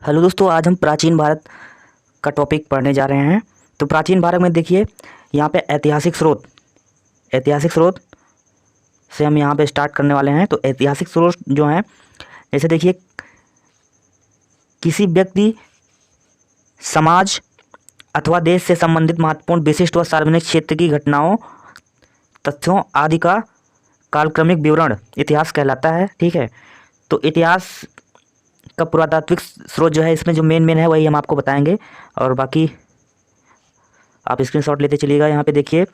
Hello दोस्तों, आज हम प्राचीन भारत का टॉपिक पढ़ने जा रहे हैं। तो प्राचीन भारत में देखिए, यहाँ पे ऐतिहासिक स्रोत से हम यहाँ पे स्टार्ट करने वाले हैं। तो ऐतिहासिक स्रोत जो हैं, जैसे देखिए, किसी व्यक्ति, समाज अथवा देश से संबंधित महत्वपूर्ण विशिष्ट व सार्वजनिक क्षेत्र की घटनाओं, तथ्यों आदि का कालक्रमिक विवरण इतिहास कहलाता है। ठीक है। तो इतिहास का पुरातात्विक स्रोत जो है, इसमें जो मेन है वही हम आपको बताएंगे, और बाकी आप स्क्रीनशॉट लेते चलिएगा। यहाँ पे देखिए,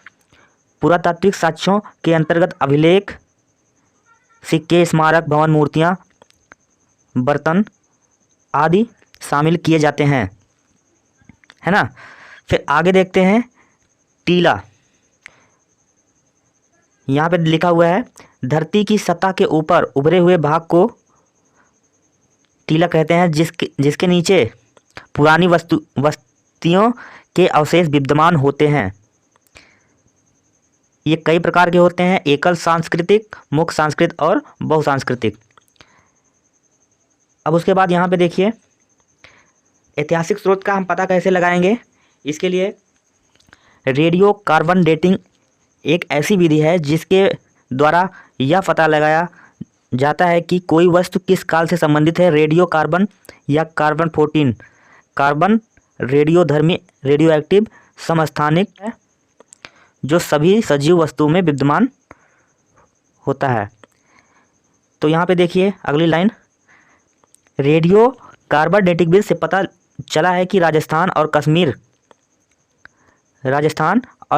पुरातात्विक साक्ष्यों के अंतर्गत अभिलेख, सिक्के, स्मारक, भवन, मूर्तियाँ, बर्तन आदि शामिल किए जाते हैं, है ना। फिर आगे देखते हैं, टीला। यहाँ पे लिखा हुआ है, धरती की सतह के ऊपर उभरे हुए भाग को टीला कहते हैं, जिसके नीचे पुरानी बस्तियों के अवशेष विद्यमान होते हैं। ये कई प्रकार के होते हैं: एकल सांस्कृतिक, मुख्य सांस्कृतिक और बहुसांस्कृतिक। अब उसके बाद यहाँ पे देखिए, ऐतिहासिक स्रोत का हम पता कैसे लगाएंगे। इसके लिए रेडियो कार्बन डेटिंग एक ऐसी विधि है जिसके द्वारा यह पता लगाया जाता है कि कोई वस्तु किस काल से संबंधित है। रेडियो कार्बन या कार्बन 14 कार्बन रेडियोधर्मी रेडियो एक्टिव समस्थानिक है, जो सभी सजीव वस्तुओं में विद्यमान होता है। तो यहाँ पे देखिए अगली लाइन, रेडियो कार्बन डेटिंग विधि से पता चला है कि राजस्थान और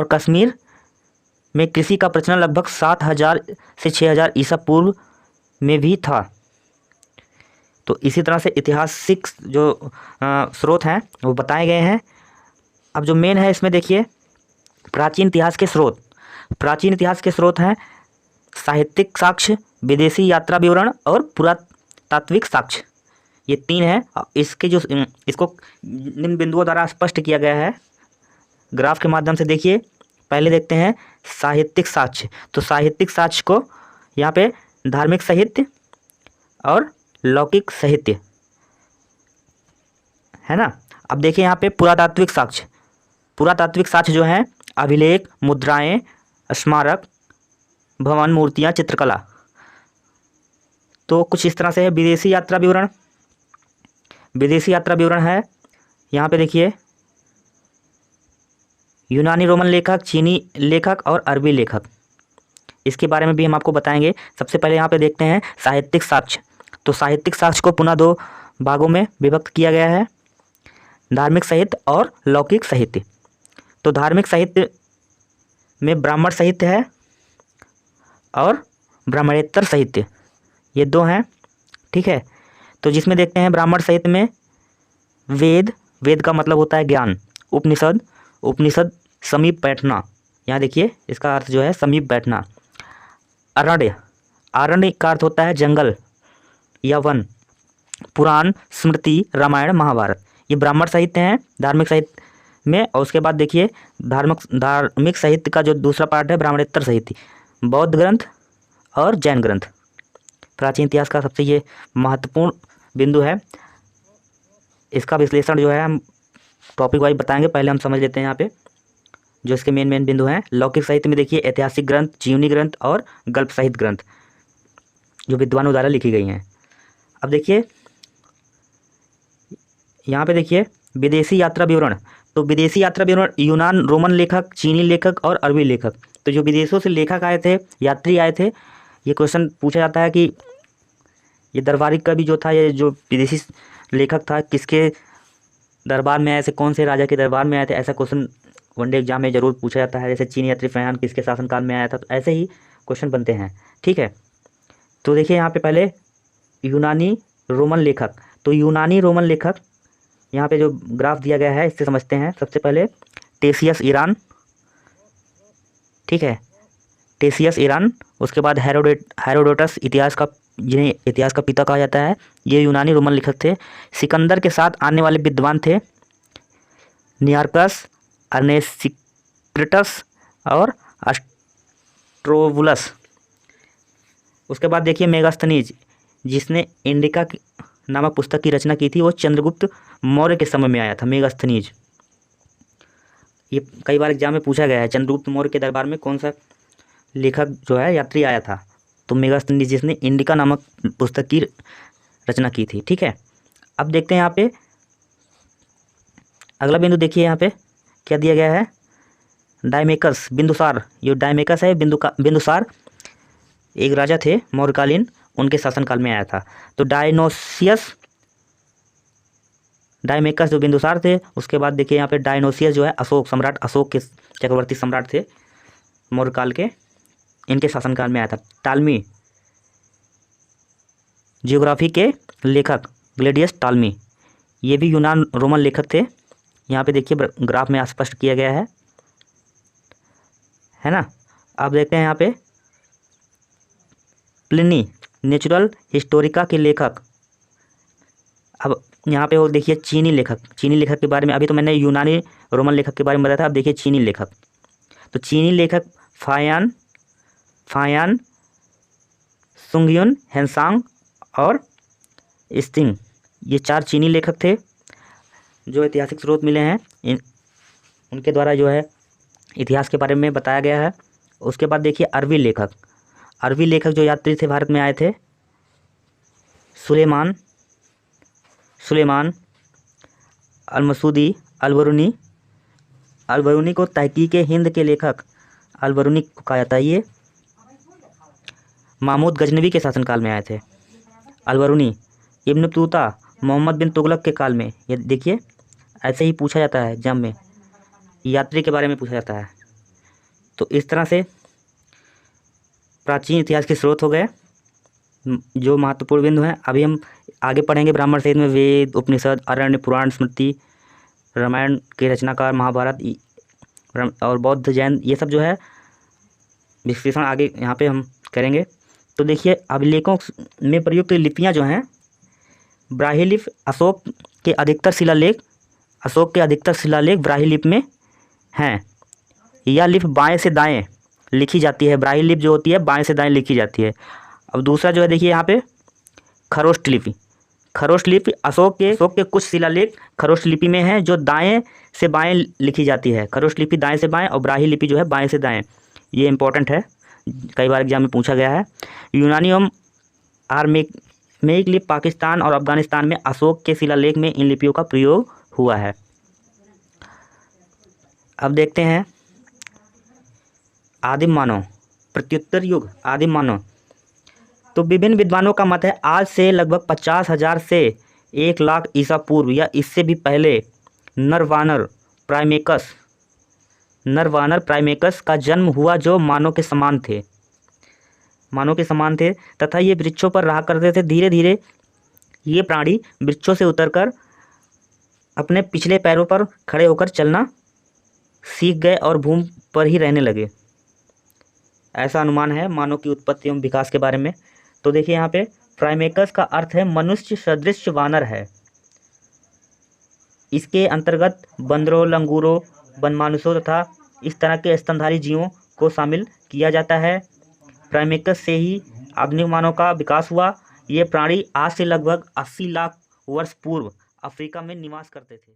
कश्मीर में कृषि का प्रचलन लगभग 7000 से 6000 ईसा पूर्व में भी था। तो इसी तरह से ऐतिहासिक जो स्रोत हैं वो बताए गए हैं। अब जो मेन है इसमें देखिए, प्राचीन इतिहास के स्रोत हैं साहित्यिक साक्ष्य, विदेशी यात्रा विवरण और पुरातात्विक साक्ष्य। ये तीन हैं। इसके जो इसको निम्न बिंदुओं द्वारा स्पष्ट किया गया है ग्राफ के माध्यम से। देखिए, पहले देखते हैं साहित्यिक साक्ष्य। तो साहित्यिक साक्ष्य को यहाँ पे धार्मिक साहित्य और लौकिक साहित्य, है ना। अब देखिए यहाँ पे पुरातात्विक साक्ष्य जो है, अभिलेख, मुद्राएं, स्मारक, भवन, मूर्तियाँ, चित्रकला। तो कुछ इस तरह से है। विदेशी यात्रा विवरण है। यहाँ पे देखिए, यूनानी रोमन लेखक, चीनी लेखक और अरबी लेखक, इसके बारे में भी हम आपको बताएंगे। सबसे पहले यहाँ पे देखते हैं साहित्यिक साक्ष्य। तो साहित्यिक साक्ष्य को पुनः दो भागों में विभक्त किया गया है, धार्मिक साहित्य और लौकिक साहित्य। तो धार्मिक साहित्य में ब्राह्मण साहित्य है और ब्राह्मणेतर साहित्य, ये दो हैं। ठीक है। तो जिसमें देखते हैं ब्राह्मण साहित्य में वेद का मतलब होता है ज्ञान, उपनिषद समीप बैठना, यहाँ देखिए इसका अर्थ जो है समीप बैठना। आरण्य का अर्थ होता है जंगल या वन। पुराण, स्मृति, रामायण, महाभारत, ये ब्राह्मण साहित्य हैं धार्मिक साहित्य में। और उसके बाद देखिए, धार्मिक साहित्य का जो दूसरा पार्ट है ब्राह्मणेतर साहित्य, बौद्ध ग्रंथ और जैन ग्रंथ। प्राचीन इतिहास का सबसे ये महत्वपूर्ण बिंदु है। इसका विश्लेषण जो है हम टॉपिक वाइज बताएंगे। पहले हम समझ लेते हैं यहाँ पे जो इसके मेन बिंदु हैं। लौकिक साहित्य में देखिए, ऐतिहासिक ग्रंथ, जीवनी ग्रंथ और गल्प साहित्य ग्रंथ जो विद्वानों द्वारा लिखी गई हैं। अब देखिए यहाँ पे देखिए, विदेशी यात्रा विवरण। तो विदेशी यात्रा विवरण यूनान रोमन लेखक, चीनी लेखक और अरबी लेखक। तो जो विदेशों से लेखक आए थे, यात्री आए थे, ये क्वेश्चन पूछा जाता है कि ये दरबारी का भी जो था, ये जो विदेशी लेखक था, किसके दरबार में आए थे, कौन से राजा के दरबार में आए थे, ऐसा क्वेश्चन वनडे एग्जाम में जरूर पूछा जाता है। जैसे चीनी यात्री फैयान किसके शासनकाल में आया था, तो ऐसे ही क्वेश्चन बनते हैं। ठीक है। तो देखिए यहाँ पे पहले यूनानी रोमन लेखक। तो यूनानी रोमन लेखक, यहाँ पे जो ग्राफ दिया गया है इससे समझते हैं। सबसे पहले टेसियस ईरान, ठीक है, टेसियस ईरान। उसके बाद हेरोडोटस, जिन्हें इतिहास का पिता कहा जाता है, ये यूनानी रोमन लेखक थे। सिकंदर के साथ आने वाले विद्वान थे नियार्कस, अर्नेसिक्रिटस और अस्ट्रोबुलस। उसके बाद देखिए मेगास्थनीज, जिसने इंडिका नामक पुस्तक की रचना की थी वो चंद्रगुप्त मौर्य के समय में आया था। मेगास्थनीज, ये कई बार एग्जाम में पूछा गया है, चंद्रगुप्त मौर्य के दरबार में कौन सा लेखक जो है यात्री आया था, तो मेगास्थनीज, जिसने इंडिका नामक पुस्तक की रचना की थी। ठीक है, अब देखते हैं यहाँ पे अगला बिंदु। देखिए यहाँ पे क्या दिया गया है, डायमेकस, बिंदुसार। ये डायमेकस है, बिंदुसार एक राजा थे मौर्यकालीन, उनके शासनकाल में आया था। तो डायमेकस जो बिंदुसार थे, उसके बाद देखिए यहाँ पे डायनोसियस जो है अशोक, सम्राट अशोक के चक्रवर्ती सम्राट थे मौर्यकाल के, इनके शासनकाल में आया था। टालमी, जियोग्राफी के लेखक ग्लेडियस टालमी, ये भी यूनान रोमन लेखक थे। यहाँ पे देखिए ग्राफ में स्पष्ट किया गया है ना। आप देखते हैं यहाँ पे प्लिनी, नेचुरल हिस्टोरिका के लेखक। अब यहाँ पे वो देखिए चीनी लेखक के बारे में, अभी तो मैंने यूनानी रोमन लेखक के बारे में बताया था, अब देखिए चीनी लेखक। तो चीनी लेखक फायान, सुंगयुन, हेनसांग और स्टिंग, ये 4 चीनी लेखक थे जो ऐतिहासिक स्रोत मिले हैं, उनके द्वारा जो है इतिहास के बारे में बताया गया है। उसके बाद देखिए अरबी लेखक जो यात्री थे भारत में आए थे, सुलेमान अलमसूदी अलबरूनी को तहकीक हिंद के लेखक अलबरूनी को कहा जाता है। ये महमूद गजनवी के शासनकाल में आए थे अलबरूनी। इब्न बतूता मोहम्मद बिन तुगलक के काल में, ये देखिए ऐसे ही पूछा जाता है एग्जाम में, यात्री के बारे में पूछा जाता है। तो इस तरह से प्राचीन इतिहास के स्रोत हो गए जो महत्वपूर्ण बिंदु हैं। अभी हम आगे पढ़ेंगे ब्राह्मण सहित में वेद, उपनिषद, अरण्य, पुराण, स्मृति, रामायण के रचनाकार, महाभारत और बौद्ध, जैन, ये सब जो है विश्लेषण आगे यहाँ पे हम करेंगे। तो देखिए अभिलेखों में प्रयुक्त लिपियाँ जो हैं, ब्राह्मी लिपि, अशोक के अधिकतर शिलालेख ब्राह्मी लिपि में हैं। यह लिपि बाएं से दाएं लिखी जाती है, ब्राह्मी लिपि जो होती है बाएं से दाएं लिखी जाती है। अब दूसरा जो है देखिए यहाँ पे खरोष्ट लिपि अशोक के कुछ शिलालेख खरोष्ट लिपि में हैं जो दाएं से बाएं लिखी जाती है। खरोष्ट लिपि दाएं से बाएं और ब्राह्मी लिपि जो है बाएं से दाएं, ये इंपॉर्टेंट है, कई बार एग्जाम में पूछा गया है। यूनानी एवं आर्मेनिक लिपि पाकिस्तान और अफगानिस्तान में अशोक के शिलालेख में इन लिपियों का प्रयोग हुआ है। अब देखते हैं आदिम मानव, प्रत्युत्तर युग, आदिम मानव। तो विभिन्न विद्वानों का मत है आज से लगभग 50,000 से 1 लाख ईसा पूर्व या इससे भी पहले नरवानर प्राइमेकस का जन्म हुआ जो मानव के समान थे तथा ये वृक्षों पर रहा करते थे। धीरे धीरे ये प्राणी वृक्षों से उतरकर अपने पिछले पैरों पर खड़े होकर चलना सीख गए और भूमि पर ही रहने लगे। ऐसा अनुमान है मानव की उत्पत्ति एवं विकास के बारे में। तो देखिए यहाँ पे प्राइमेकस का अर्थ है मनुष्य सदृश वानर है। इसके अंतर्गत बंदरों, लंगूरों, वनमानुषों तथा इस तरह के स्तनधारी जीवों को शामिल किया जाता है। प्राइमेकस से ही आधुनिक मानव का विकास हुआ। ये प्राणी आज से लगभग 80 लाख वर्ष पूर्व अफ्रीका में निवास करते थे।